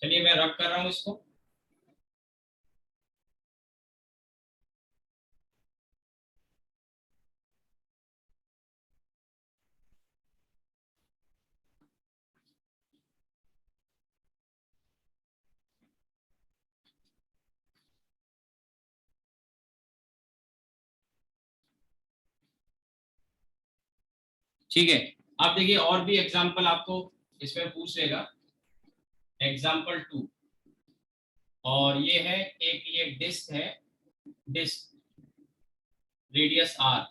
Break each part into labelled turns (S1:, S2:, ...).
S1: चलिए मैं रब कर रहा हूं इसको। ठीक है, अब देखिए और भी एग्जांपल आपको इसमें पूछ लेगा। एग्जांपल 2, और ये है एक, ये डिस्क है, डिस्क रेडियस आर,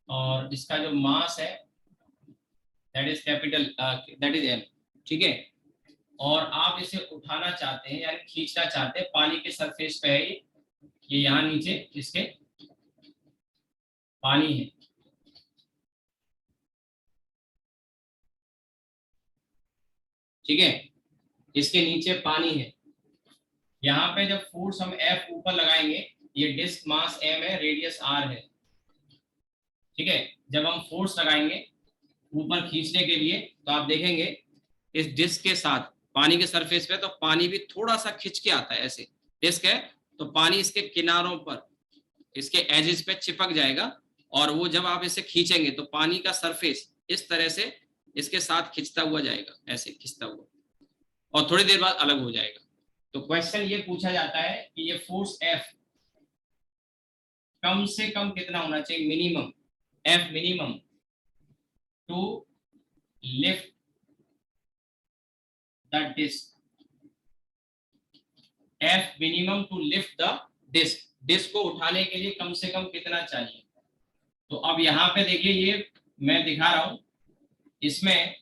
S1: और इसका जो मास है that is capital, that is M. ठीक है, और आप इसे उठाना चाहते हैं यानी खींचना चाहते हैं, पानी के सरफेस पे है ये यहाँ नीचे इसके पानी है। ठीक है, इसके नीचे पानी है। यहाँ पे जब फोर्स हम एफ ऊपर लगाएंगे, ये डिस्क मास एम है, रेडियस आर है। ठीक है, जब हम फोर्स लगाएंगे ऊपर खींचने के लिए, तो आप देखेंगे इस डिस्क के साथ पानी के सरफेस पे, तो पानी भी थोड़ा सा खिंच के आता है। ऐसे डिस्क है तो पानी इसके किनारों पर, इसके एजेस पे चिपक जाएगा, और वो जब आप इसे खींचेंगे तो पानी का सरफेस इस तरह से इसके साथ खिंचता हुआ जाएगा, ऐसे खिंचता हुआ, और थोड़ी देर बाद अलग हो जाएगा। तो क्वेश्चन ये पूछा जाता है कि ये फोर्स एफ कम से कम कितना होना चाहिए, minimum, F minimum to lift the disc, F minimum to lift the disc, disc को उठाने के लिए कम से कम कितना चाहिए। तो अब यहाँ पे देखिए, ये मैं दिखा रहा हूं, इसमें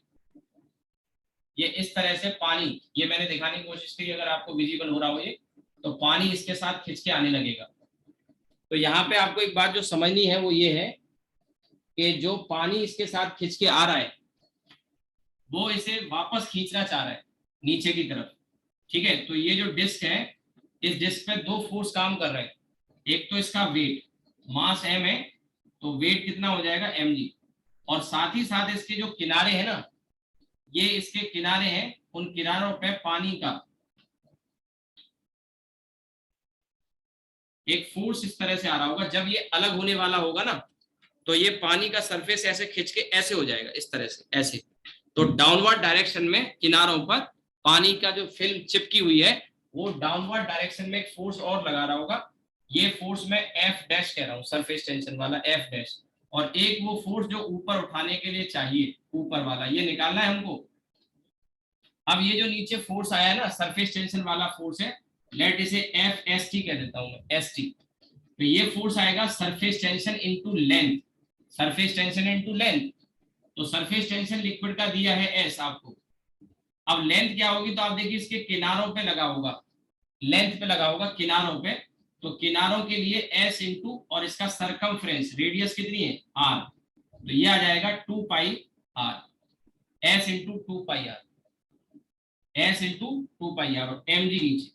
S1: ये इस तरह से पानी, ये मैंने दिखाने की कोशिश की, अगर आपको विजिबल हो रहा हो ये, तो पानी इसके साथ खिंच के आने लगेगा। तो यहाँ पे आपको एक बात जो समझनी है वो ये है कि जो पानी इसके साथ खिंच के आ रहा है वो इसे वापस खींचना चाह रहा है नीचे की तरफ। ठीक है, तो ये जो डिस्क है, इस डिस्क पे दो फोर्स काम कर रहे हैं। एक तो इसका वेट, मास एम है, तो वेट कितना हो जाएगा mg, और साथ ही साथ इसके जो किनारे हैं ना, ये इसके किनारे हैं, उन किनारों पे पानी का एक फोर्स इस तरह से आ रहा होगा। जब ये अलग होने वाला होगा ना, तो ये पानी का सरफेस ऐसे खिंच के ऐसे हो जाएगा, इस तरह से ऐसे। तो डाउनवर्ड डायरेक्शन में किनारों पर पानी का जो फिल्म चिपकी हुई है, वो डाउनवर्ड डायरेक्शन में एक फोर्स और लगा रहा होगा। ये फोर्स मैं एफ डैश कह रहा हूँ, सरफेस टेंशन वाला एफ डैश। और एक वो फोर्स जो ऊपर उठाने के लिए चाहिए, ऊपर वाला, ये निकालना है हमको। अब ये जो नीचे फोर्स आया है ना, सरफेस टेंशन वाला फोर्स है, लेट इसे एफ एस टी कह देता हूं मैं, एस टी। तो ये फोर्स आएगा surface tension into length, surface tension into length. तो सरफेस टेंशन लिक्विड का दिया है एस आपको। अब लेंथ क्या होगी, तो आप देखिए इसके किनारों पे लगा होगा, लेंथ पे लगा होगा किनारों पे। तो किनारों के लिए एस इंटू, और इसका सरकमफ्रेंस रेडियस कितनी है आर, तो ये आ जाएगा 2 pi are, S into 2 pi are, S into 2 pi R, और एम जी नीचे।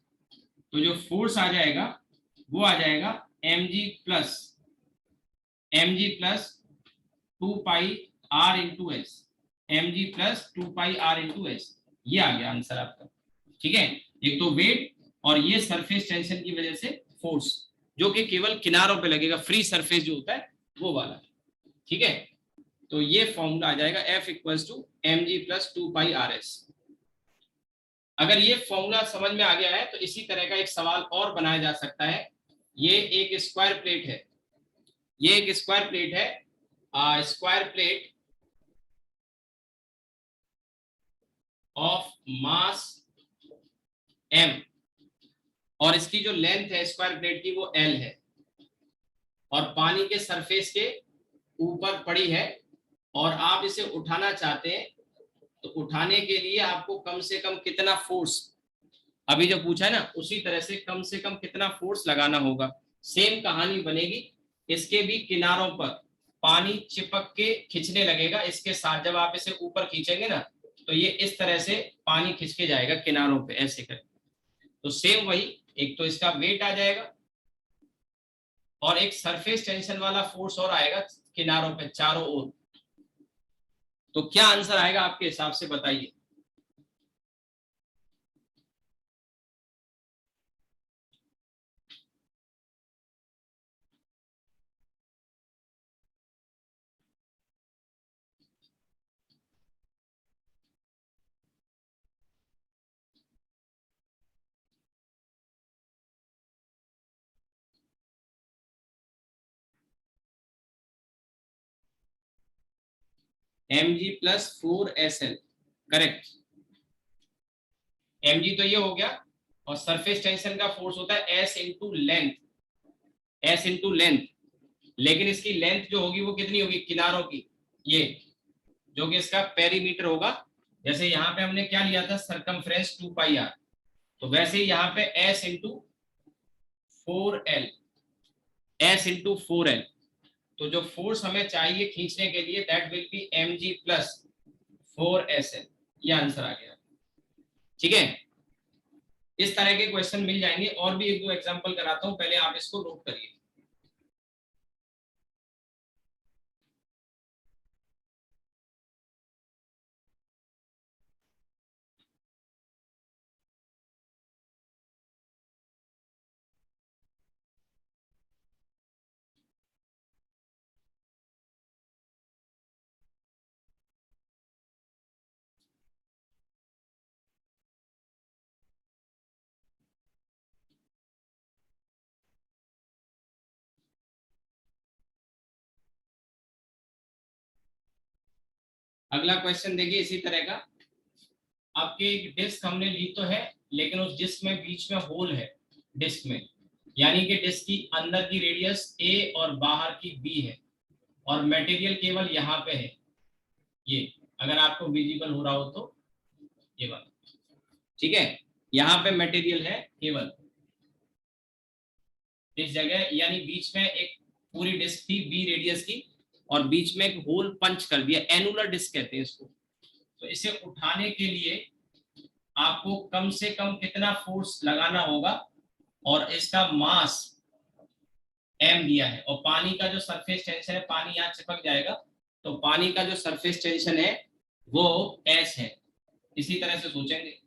S1: तो जो फोर्स आ जाएगा वो आ जाएगा mg plus 2 pi r into s, mg plus 2 pi r into s. ये आ गया आंसर आपका। ठीक है, एक तो वेट, और ये सरफेस टेंशन की वजह से फोर्स, जो कि केवल किनारों पे लगेगा, फ्री सरफेस जो होता है वो वाला। ठीक है, तो ये फॉर्मूला आ जाएगा F equals to mg plus 2 pi are s. अगर ये फॉर्मूला समझ में आ गया है तो इसी तरह का एक सवाल और बनाया जा सकता है। ये एक स्क्वायर प्लेट है, ये एक स्क्वायर प्लेट है, square plate of mass m, और इसकी जो लेंथ है स्क्वायर प्लेट की वो l है, और पानी के सरफेस के ऊपर पड़ी है, और आप इसे उठाना चाहते हैं। तो उठाने के लिए आपको कम से कम कितना फोर्स, अभी जो पूछा है ना उसी तरह से कम कितना फोर्स लगाना होगा। सेम कहानी बनेगी, इसके भी किनारों पर पानी चिपक के खींचने लगेगा इसके साथ। जब आप इसे ऊपर खींचेंगे ना, तो ये इस तरह से पानी खींच के जाएगा किनारों पे ऐसे कर। तो सेम वही, एक तो इसका वेट आ जाएगा, और एक सरफेस टेंशन वाला फोर्स और आएगा किनारों पे चारों ओर। तो क्या आंसर आएगा आपके हिसाब से, बताइए। Mg+4Sl, correct. Mg तो ये हो गया, और सरफेस टेंशन का फोर्स होता है S into length, S into length. लेकिन इसकी लेंथ जो होगी वो कितनी होगी किनारों की, ये जो कि इसका पेरीमीटर होगा। जैसे यहाँ पे हमने क्या लिया था, सरकमफ्रेंस 2πr, तो वैसे ही यहाँ पे S into 4L, S into 4L। तो जो फोर्स हमें चाहिए खींचने के लिए, दैट विल बी Mg+4Sl। ये आंसर आ गया, ठीक है। इस तरह के क्वेश्चन मिल जाएंगे, और भी एक दो एग्जांपल कराता हूं, पहले आप इसको नोट करिए। अगला क्वेश्चन देखिए इसी तरह का। आपके एक डिस्क हमने ली तो है, लेकिन उस डिस्क में बीच में होल है डिस्क में, यानी कि डिस्क की अंदर की रेडियस a और बाहर की b है, और मटेरियल केवल यहाँ पे है। ये अगर आपको विजिबल हो रहा हो तो ये बात, ठीक है। यहाँ पे मटेरियल है केवल इस जगह, यानी बीच में एक पूरी डिस्क थी b रेडियस की, और बीच में एक होल पंच कर दिया, एनुलर डिस्क कहते हैं इसको। तो इसे उठाने के लिए आपको कम से कम कितना फोर्स लगाना होगा, और इसका मास m दिया है, और पानी का जो सरफेस टेंशन है, पानी यहाँ चिपक जाएगा, तो पानी का जो सरफेस टेंशन है वो s है। इसी तरह से सोचेंगे।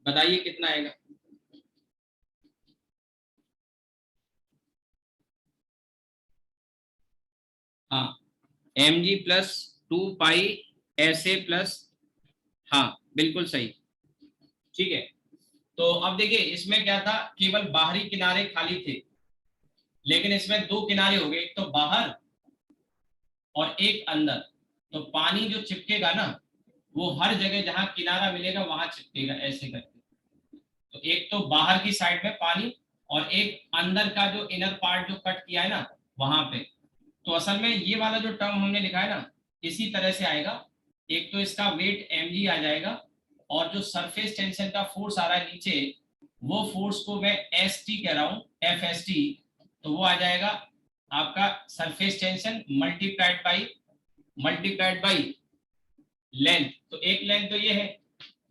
S1: बताइए कितना आएगा। हाँ, Mg+2πSa+, हाँ बिल्कुल सही, ठीक है। तो अब देखिए इसमें क्या था, केवल बाहरी किनारे खाली थे, लेकिन इसमें दो किनारे हो गए, एक तो बाहर और एक अंदर। तो पानी जो चिपकेगा ना, वो हर जगह जहां किनारा मिलेगा वहां चिपकेगा, ऐसे करके। तो एक तो बाहर की साइड में पानी, और एक अंदर का जो इनर पार्ट जो कट किया है ना, वहां पे। तो असल में ये वाला जो टर्म हमने लिखा है ना, इसी तरह से आएगा। एक तो इसका वेट mg आ जाएगा, और जो सरफेस टेंशन का फोर्स आ रहा है नीचे, वो फोर्स को मैं st कह रहा हूँ, FST। तो वो आ जाएगा आपका surface tension multiplied by length. तो एक लेंथ तो ये है,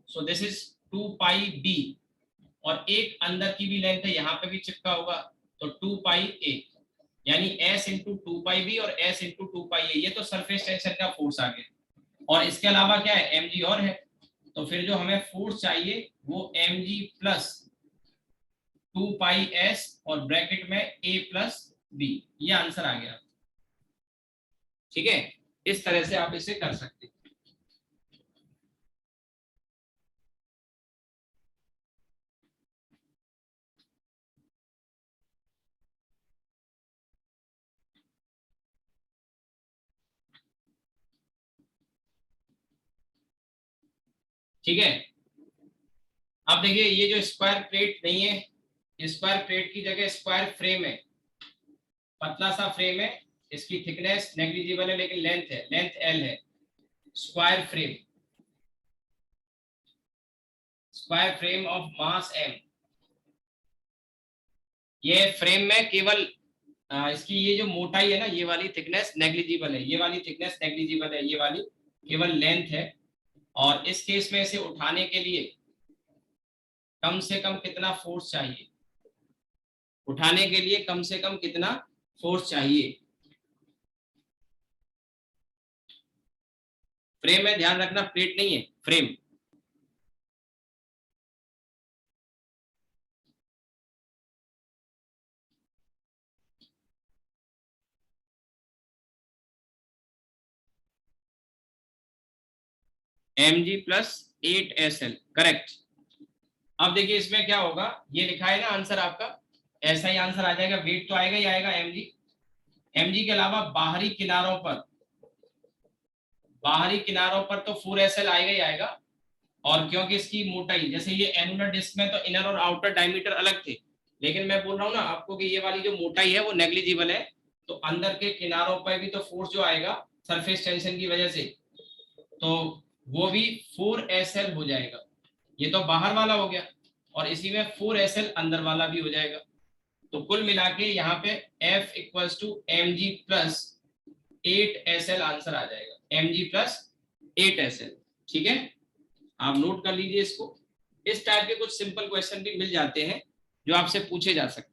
S1: सो दिस इज 2πb, और एक अंदर की भी लेंथ है, यहाँ पे भी चिपका होगा, तो 2πa, यानी s इंटू 2πb और s इंटू 2πa। ये तो सरफेस टेंशन का फोर्स आ गया, और इसके अलावा क्या है, mg और है। तो फिर जो हमें फोर्स चाहिए वो Mg+2πs और ब्रैकेट में a+b, ये आंसर आ गया, ठीक है। इस तरह से आप इसे कर सकते हैं। ठीक है। अब देखिए ये जो स्क्वायर प्लेट नहीं है, स्क्वायर प्लेट की जगह स्क्वायर फ्रेम है, पतला सा फ्रेम है, इसकी थिकनेस नेग्लिजिबल है, लेकिन लेंथ L है। Square frame, square frame of mass m। ये फ्रेम में केवल इसकी ये जो मोटाई है ना, ये वाली थिकनेस नेग्लिजिबल है, ये वाली थिकनेस नेग्लिजिबल है, ये वाली केवल लेंथ है। और इस केस में इसे उठाने के लिए कम से कम कितना फोर्स चाहिए, उठाने के लिए कम से कम कितना फोर्स चाहिए। फ्रेम है, ध्यान रखना, प्लेट नहीं है, फ्रेम। mg+8SL, correct. अब देखिए इसमें क्या होगा, ये लिखा है ना आंसर आपका, ऐसा ही आंसर आ जाएगा, वेट तो आएगा ही आएगा mg। mg के अलावा बाहरी किनारों पर तो 4SL आएगा ही आएगा। और क्योंकि इसकी मोटाई, जैसे ये एनुलर डिस्क में तो इनर और आउटर डायमीटर अलग थे, लेकिन मैं बोल रहा हूँ ना आपको कि ये वाली जो मोटाई है वो नेग्लिजिबल है, तो अंदर के किनारों पर भी तो फोर्स जो आएगा सरफेस टेंशन की वजह से, तो वो भी 4SL हो जाएगा। ये तो बाहर वाला हो गया, और इसी में 4SL अंदर वाला भी हो जाएगा। तो कुल मिला के यहाँ पे F equals to mg+8SL answer आ जाएगा, mg+8SL। ठीक है, आप नोट कर लीजिए इसको। इस टाइप के कुछ सिंपल क्वेश्चन भी मिल जाते हैं जो आपसे पूछे जा सकते हैं।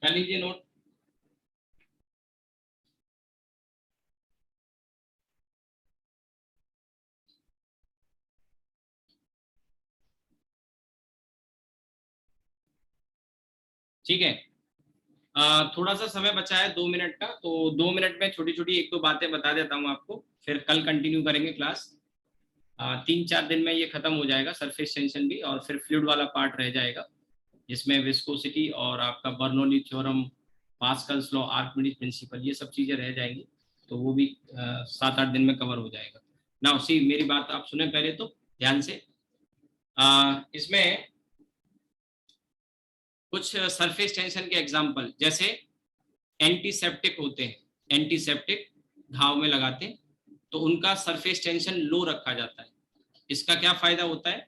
S1: कर लीजिए नोट। ठीक है, थोड़ा सा समय बचा है 2 मिनट का, तो 2 मिनट में छोटी छोटी एक दो बातें बता देता हूँ आपको, फिर कल कंटिन्यू करेंगे क्लास। 3-4 दिन में ये खत्म हो जाएगा सरफेस टेंशन भी, और फिर फ्लूइड वाला पार्ट रह जाएगा, जिसमें विस्कोसिटी और आपका Bernoulli theorem, Pascal's law, Archimedes principle, ये सब चीजें रह जाएंगी। तो वो भी 7-8 दिन में कवर हो जाएगा। ना सी मेरी बात आप सुने पहले तो ध्यान से। इसमें कुछ सरफेस टेंशन के एग्जांपल, जैसे एंटीसेप्टिक होते हैं, एंटीसेप्टिक घाव में लगाते हैं, तो उनका सरफेस टेंशन लो रखा जाता है। इसका क्या फायदा होता है,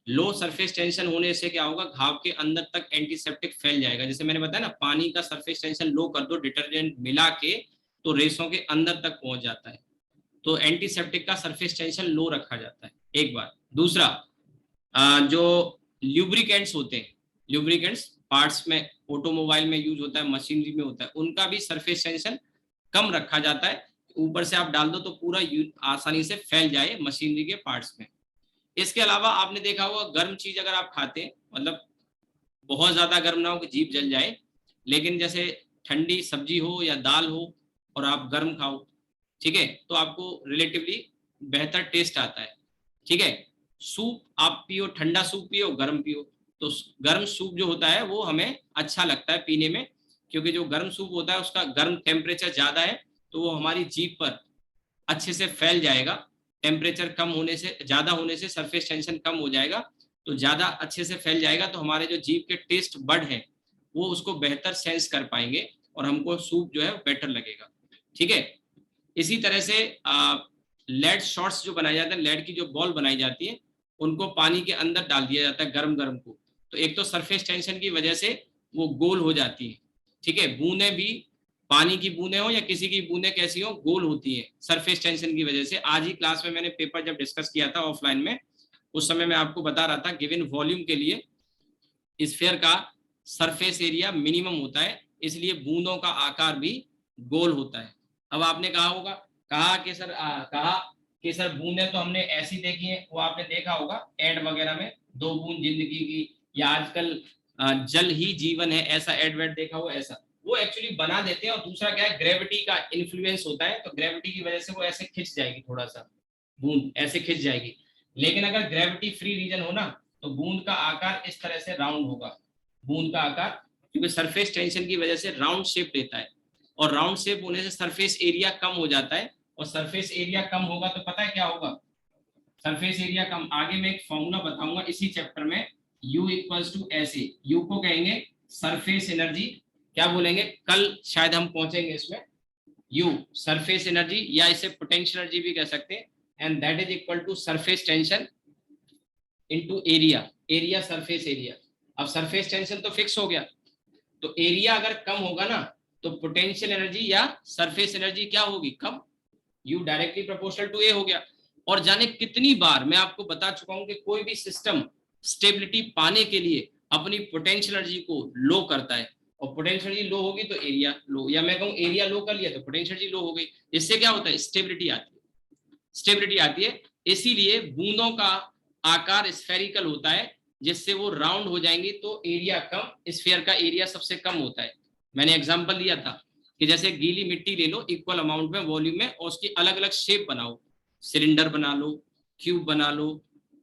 S1: लो सरफेस टेंशन होने से क्या होगा, घाव के अंदर तक एंटीसेप्टिक फैल जाएगा। जैसे मैंने बताया ना, पानी का सरफेस टेंशन लो कर दो डिटर्जेंट मिला के, तो रेशों के अंदर तक पहुंच जाता है। तो एंटीसेप्टिक का सरफेस टेंशन लो रखा जाता है, एक बार। दूसरा, जो ल्यूब्रिकेंट्स होते हैं, ल्यूब्रिकेंट्स पार्ट्स में, ऑटोमोबाइल में यूज होता है, मशीनरी में होता है, उनका भी सरफेस टेंशन कम रखा जाता है। ऊपर से आप डाल दो तो पूरा आसानी से फैल जाए मशीनरी के पार्ट्स में। इसके अलावा आपने देखा होगा, गर्म चीज अगर आप खाते हैं, मतलब बहुत ज्यादा गर्म ना हो कि जीभ जल जाए, लेकिन जैसे ठंडी सब्जी हो या दाल हो और आप गर्म खाओ, ठीक है, तो आपको रिलेटिवली बेहतर टेस्ट आता है। ठीक है, सूप आप पियो, ठंडा सूप पियो, गर्म पियो, तो गर्म सूप जो होता है वो हमें अच्छा लगता है पीने में, क्योंकि जो गर्म सूप होता है उसका गर्म टेम्परेचर ज्यादा है, तो वो हमारी जीभ पर अच्छे से फैल जाएगा। टेम्परेचर कम होने से, ज्यादा होने से सरफेस टेंशन कम हो जाएगा, तो ज्यादा अच्छे से फैल जाएगा, तो हमारे जो जीभ के टेस्ट बड हैं वो उसको बेहतर सेंस कर पाएंगे, और हमको सूप जो है बेटर लगेगा। ठीक है, इसी तरह से लेड शॉट्स जो बनाए जाते हैं, लेड की जो बॉल बनाई जाती है, उनको पानी के अंदर डाल दिया जाता है गर्म गर्म को, तो एक तो सरफेस टेंशन की वजह से वो गोल हो जाती है। ठीक है, बूंदे भी, पानी की बूंदे हो या किसी की बूंदे कैसी हो, गोल होती है सरफेस टेंशन की वजह से। आज ही क्लास में मैंने पेपर जब डिस्कस किया था ऑफलाइन में, उस समय मैं आपको बता रहा था, गिवन वॉल्यूम के लिए स्फीयर का सरफेस एरिया मिनिमम होता है, इसलिए बूंदों का आकार भी गोल होता है। अब आपने कहा होगा, कहा कि सर बूंदें तो हमने ऐसी देखी है, वो आपने देखा होगा एड वगैरह में, 2 बूंद जिंदगी की, या आजकल जल ही जीवन है, ऐसा एड वेड देखा हो, ऐसा वो एक्चुअली बना देते हैं। और दूसरा क्या है, ग्रेविटी का इन्फ्लुएंस होता है, तो ग्रेविटी की वजह से वो ऐसे खिंच जाएगी, थोड़ा सा बूंद ऐसे खिंच जाएगी। लेकिन अगर ग्रेविटी फ्री रीजन हो ना, तो बूंद का आकार इस तरह से राउंड होगा, बूंद का आकार, क्योंकि सरफेस टेंशन की वजह से राउंड शेप लेता है, और राउंड शेप होने से सरफेस एरिया कम हो जाता है, और सरफेस एरिया कम होगा तो पता है क्या होगा, सरफेस एरिया कम, आगे मैं एक फॉर्मूला बताऊंगा इसी चैप्टर में, U इक्वल्स टू ऐसे, U को कहेंगे सरफेस एनर्जी, क्या बोलेंगे, कल शायद हम पहुंचेंगे इसमें। U सरफेस एनर्जी, या इसे पोटेंशियल एनर्जी भी कह सकते हैं, and that is equal to surface tension into area, area surface area. अब सरफेस टेंशन तो फिक्स हो गया, तो एरिया अगर कम होगा ना तो पोटेंशियल एनर्जी या सरफेस एनर्जी क्या होगी, कम। U directly proportional to A हो गया। और जाने कितनी बार मैं आपको बता चुका हूं कि कोई भी सिस्टम स्टेबिलिटी पाने के लिए अपनी पोटेंशियल एनर्जी को लो करता है, और पोटेंशियल एनर्जी लो होगी तो एरिया लो, या मैं कहूं एरिया लो कर लिया तो पोटेंशियल एनर्जी लो हो गई। इससे क्या होता है, स्टेबिलिटी आती है, स्टेबिलिटी आती है। इसीलिए बूंदों का आकार स्फेरिकल होता है, जिससे वो राउंड हो जाएंगी तो एरिया कम, स्फीयर का एरिया सबसे कम होता है। मैंने एग्जांपल दिया था कि जैसे गीली मिट्टी ले लो इक्वल अमाउंट में वॉल्यूम में, और उसकी अलग अलग शेप बनाओ, सिलेंडर बना लो, क्यूब बना लो,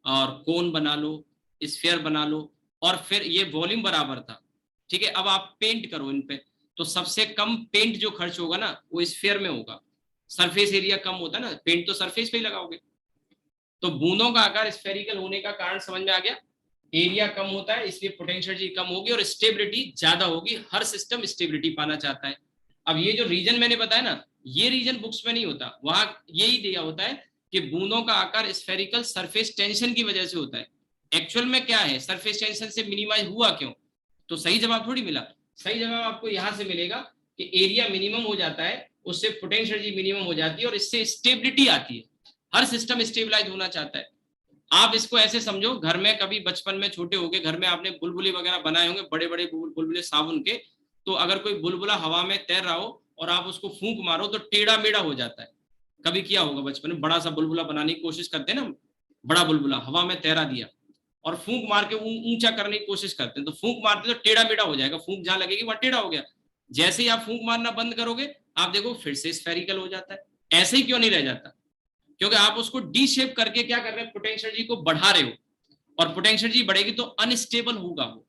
S1: और कोन बना लो, स्फीयर बना लो, और फिर ये वॉल्यूम बराबर था, ठीक है। अब आप पेंट करो इन पे, तो सबसे कम पेंट जो खर्च होगा ना वो स्फीयर में होगा, सरफेस एरिया कम होता है ना, पेंट तो सरफेस पे ही लगाओगे। तो बूंदों का आकार स्फेरिकल होने का कारण समझ में आ गया, एरिया कम होता है इसलिए पोटेंशियल एनर्जी कम होगी और स्टेबिलिटी ज्यादा होगी, हर सिस्टम स्टेबिलिटी पाना चाहता है। अब ये जो रीजन मैंने बताया ना, ये रीजन बुक्स में नहीं होता, वहां यही दिया होता है कि बूंदों का आकार स्फेरिकल सरफेस टेंशन की वजह से होता है। एक्चुअल में क्या है, सरफेस टेंशन से मिनिमाइज हुआ क्यों, तो सही जवाब थोड़ी मिला। सही जवाब आपको यहां से मिलेगा कि एरिया मिनिमम हो जाता है, उससे पोटेंशियल एनर्जी मिनिमम हो जाती है और इससे स्टेबिलिटी आती है, हर सिस्टम स्टेबलाइज होना चाहता है। आप इसको ऐसे समझो, घर में कभी बचपन में छोटे हो गए, घर में आपने बुलबुले वगैरह बनाए होंगे, बड़े बड़े बुलबुले साबुन के, तो अगर कोई बुलबुला हवा में तैर रहा हो और आप उसको फूंक मारो तो टेढ़ा मेढ़ा हो जाता है। कभी किया होगा बचपन में, बड़ा सा बुलबुला बनाने की कोशिश करते हैं ना, बड़ा बुलबुला हवा में तैरा दिया और फूंक मार के ऊंचा करने की कोशिश करते हैं, तो फूंक मारते तो टेढ़ा मेढ़ा हो जाएगा, फूंक जहां लगेगी वहां टेढ़ा हो गया। जैसे ही आप फूंक मारना बंद करोगे आप देखो फिर से स्फेरिकल हो जाता है। ऐसे ही क्यों नहीं रह जाता, क्योंकि आप उसको डी शेप करके क्या कर रहे हैं, पोटेंशियल एनर्जी को बढ़ा रहे हो, और पोटेंशियल एनर्जी बढ़ेगी तो अनस्टेबल होगा वो,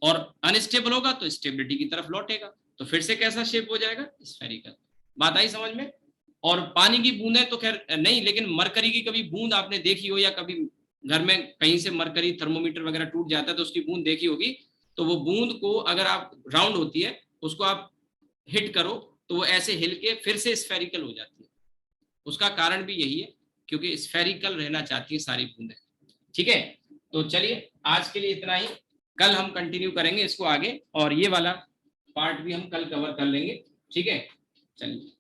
S1: और अनस्टेबल होगा तो स्टेबिलिटी की तरफ लौटेगा, तो फिर से कैसा शेप हो जाएगा, स्फेरिकल। बात आई समझ में। और पानी की बूंदें तो खैर नहीं, लेकिन मरकरी की कभी बूंद आपने देखी हो, या कभी घर में कहीं से मरकरी थर्मोमीटर वगैरह टूट जाता है तो उसकी बूंद देखी होगी, तो वो बूंद को अगर आप राउंड होती है उसको आप हिट करो तो वो ऐसे हिल के फिर से स्फेरिकल हो जाती है। उसका कारण भी यही है, क्योंकि स्फेरिकल रहना चाहती है सारी बूंदें। ठीक है, तो चलिए आज के लिए इतना ही, कल हम कंटिन्यू करेंगे इसको आगे, और ये वाला पार्ट भी हम कल कवर कर लेंगे। ठीक है, चलिए।